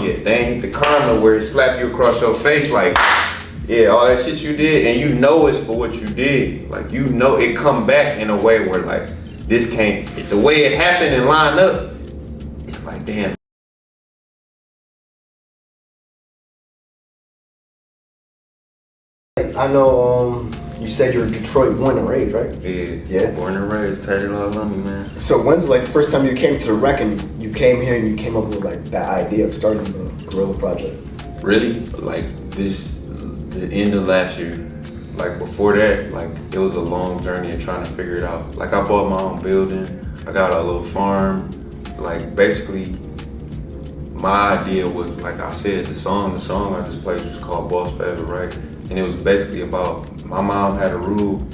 yet. They ain't hit the karma where it slap you across your face like, yeah, all that shit you did, and you know it's for what you did. Like, you know it come back in a way where like, this can't, the way it happened and lined up, it's like, damn. I know you said you're Detroit born and raised, right? Yeah. Born and raised, tatted all on me, man. So when's like the first time you came to the rec and you came here and you came up with like that idea of starting the Gorilla Project? Really? Like the end of last year. Like before that, like it was a long journey of trying to figure it out. Like I bought my own building, I got a little farm. Like basically, my idea was, like I said, the song I just played was called Boss Forever, right? And it was basically about, my mom had a rule,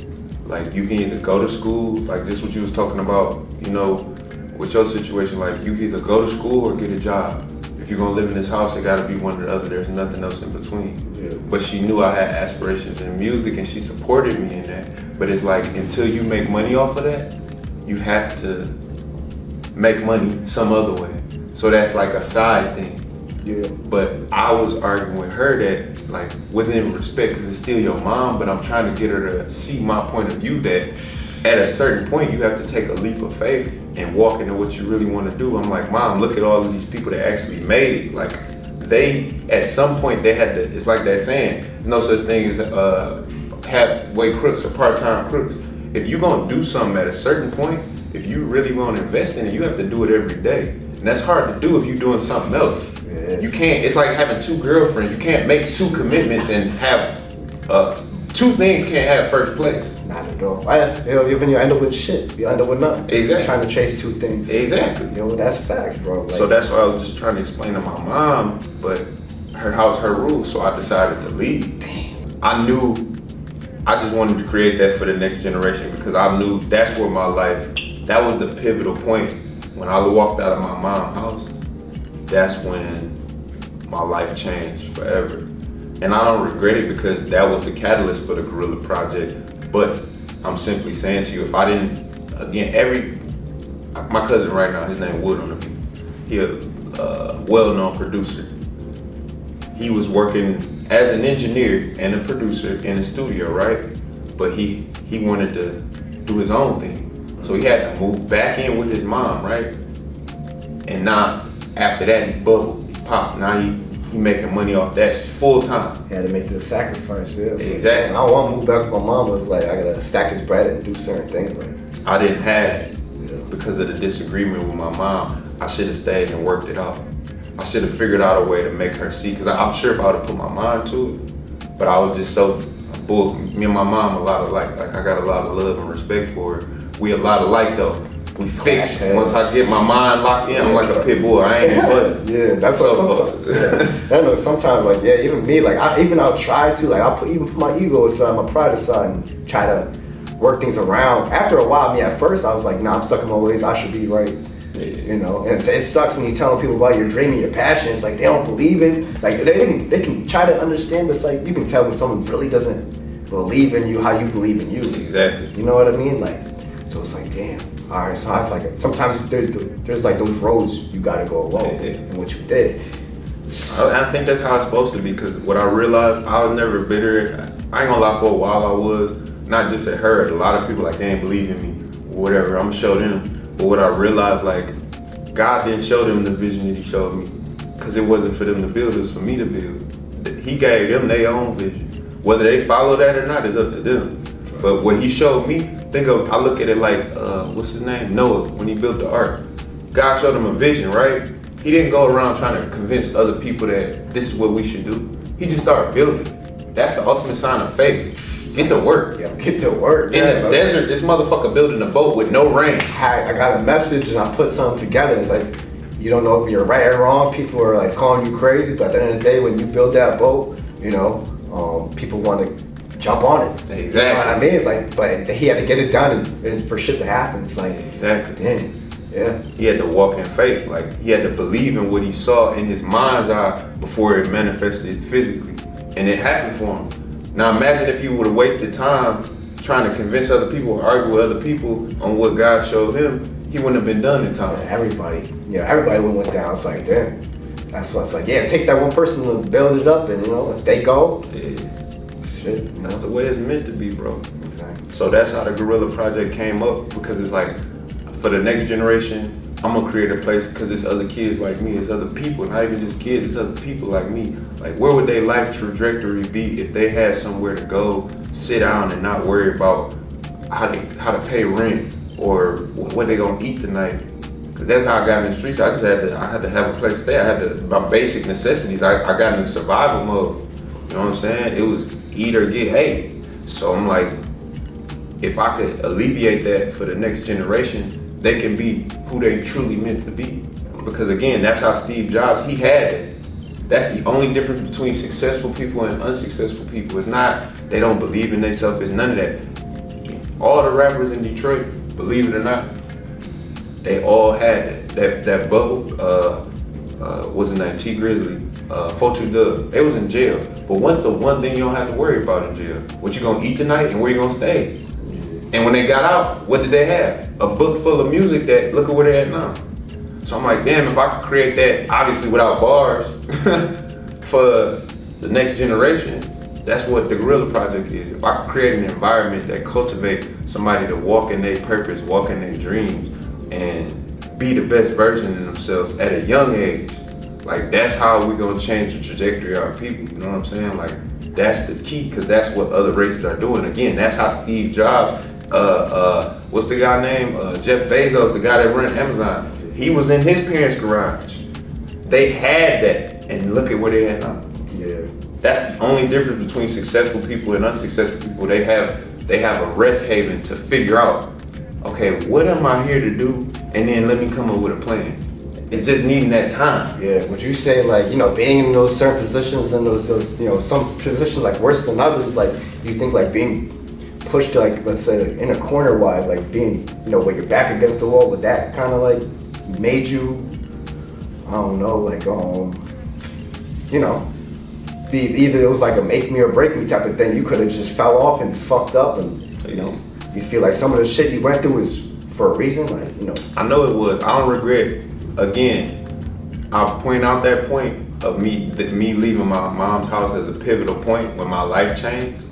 like you can either go to school, like just what you was talking about, you know, with your situation, like you can either go to school or get a job. If you're gonna live in this house, it gotta be one or the other. There's nothing else in between. Yeah. But she knew I had aspirations in music and she supported me in that. But it's like, until you make money off of that, you have to make money some other way. So that's like a side thing. Yeah. But I was arguing with her that, like, within respect, because it's still your mom, but I'm trying to get her to see my point of view that at a certain point, you have to take a leap of faith and walk into what you really want to do. I'm like, Mom, look at all of these people that actually made it. Like, they, at some point, they had to, it's like that saying, there's no such thing as halfway crooks or part-time crooks. If you're gonna do something at a certain point, if you really want to invest in it, you have to do it every day. And that's hard to do if you're doing something else. Yeah. You can't, it's like having two girlfriends. You can't make two commitments and have, two things can't have first place. Not at all. Even you end up with shit. You end up with nothing. Exactly. Trying to chase two things. Exactly. You know, that's facts, bro. Like, So that's what I was just trying to explain to my mom, but her house, her rules, so I decided to leave. damn. I knew I just wanted to create that for the next generation because I knew that's where my life, that was the pivotal point. When I walked out of my mom's house, that's when my life changed forever. And I don't regret it because that was the catalyst for the Gorilla Project. But I'm simply saying to you, if I didn't, again, my cousin right now, his name Wood on the beat. He a well-known producer. He was working as an engineer and a producer in a studio, right? But he wanted to do his own thing. So he had to move back in with his mom, right? And now, after that, he bubbled, he popped. Now he making money off that full time. He had to make the sacrifice, yeah. Exactly. And I don't want to move back with my mom, but like, I gotta stack his bread and do certain things. Like, I didn't have it yeah. because of the disagreement with my mom. I should have stayed and worked it out. I should have figured out a way to make her see, because I'm sure if I would have put my mind to it, but I was just so bull. Me and my mom a lot alike. Like, I got a lot of love and respect for her. We a lot alike though. We fixed. Once I get my mind locked in, I'm like a pit bull. I ain't but yeah, that's what sometimes. I know sometimes, like, yeah, even me, like, I'll try to, like, even put my ego aside, my pride aside, and try to work things around. After a while, at first, I was like, nah, I'm stuck in my ways. I should be right. Yeah. You know, and it sucks when you're telling people about your dream and your passion. It's like they don't believe it. Like, they can try to understand, but it's like you can tell when someone really doesn't believe in you how you believe in you. Exactly. You know what I mean? Like, so it's like, damn. All right, so I was like, sometimes there's like those roads you gotta go along, and what you did. I think that's how it's supposed to be, because what I realized, I was never bitter. I ain't gonna lie, for a while I was, not just at her, a lot of people like, they ain't believe in me, or whatever, I'm gonna show them. But what I realized, like, God didn't show them the vision that he showed me, because it wasn't for them to build, it was for me to build. He gave them their own vision. Whether they follow that or not is up to them. But what he showed me, I look at it like, what's his name? Noah, when he built the ark. God showed him a vision, right? He didn't go around trying to convince other people that this is what we should do. He just started building. That's the ultimate sign of faith. Get to work. Yeah, get to work. In the desert, this motherfucker building a boat with no rain. I got a message and I put something together. It's like, you don't know if you're right or wrong. People are like calling you crazy, but at the end of the day, when you build that boat, you know, people want to jump on it. Exactly. You know what I mean? It's like, but he had to get it done and for shit to happen. It's like, exactly. Damn. Yeah. He had to walk in faith. Like, he had to believe in what he saw in his mind's eye before it manifested physically. And it happened for him. Now imagine if you would have wasted time trying to convince other people or argue with other people on what God showed him, he wouldn't have been done in time. Everybody would have went down. It's like, damn. That's what's like. Yeah, it takes that one person to build it up, and you know, if they go, Yeah. shit, you That's know? the way it's meant to be, bro. Exactly. So that's how the Gorilla Project came up, because it's like, for the next generation, I'm gonna create a place because it's other kids like me, it's other people, not even just kids, it's other people like me. Like, where would their life trajectory be if they had somewhere to go, sit down, and not worry about how to pay rent or what they gonna eat tonight? Because that's how I got in the streets. I had to have a place to stay. I had to, my basic necessities. I got in survival mode. You know what I'm saying? It was eat or get ate. So I'm like, if I could alleviate that for the next generation, they can be who they truly meant to be. Because again, that's how Steve Jobs, he had it. That's the only difference between successful people and unsuccessful people. It's not, they don't believe in themselves, it's none of that. All the rappers in Detroit, believe it or not, they all had that bubble, what's his name, T Grizzly, 42 Dub, they was in jail. But what's the one thing you don't have to worry about in jail? What you gonna eat tonight and where you gonna stay? And when they got out, what did they have? A book full of music that, look at where they're at now. So I'm like, damn, if I could create that, obviously without bars, for the next generation, that's what the Gorilla Project is. If I could create an environment that cultivates somebody to walk in their purpose, walk in their dreams, and be the best version of themselves at a young age, like, that's how we're gonna change the trajectory of our people, you know what I'm saying? Like, that's the key, because that's what other races are doing. Again, that's how Steve Jobs, what's the guy name? Jeff Bezos, the guy that ran Amazon. He was in his parents' garage. They had that, and look at where they at now. Yeah. That's the only difference between successful people and unsuccessful people. They have a rest haven to figure out, okay, what am I here to do? And then let me come up with a plan. It's just needing that time. Yeah, would you say, like, you know, being in those certain positions and those you know, some positions like worse than others, like, you think like being pushed, like, let's say, like, in a corner wise, like being, you know, with your back against the wall, would that kind of like made you, I don't know, like, you know, be either it was like a make me or break me type of thing. You could have just fell off and fucked up, and you know, you feel like some of the shit you went through is for a reason, like, you know. I know it was. I don't regret. Again, I'll point out that point of me leaving my mom's house as a pivotal point when my life changed,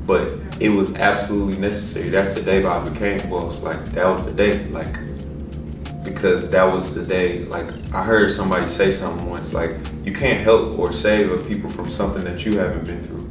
but it was absolutely necessary. That's the day I became boss. Like, that was the day, like, because that was the day, like, I heard somebody say something once, like, you can't help or save people from something that you haven't been through.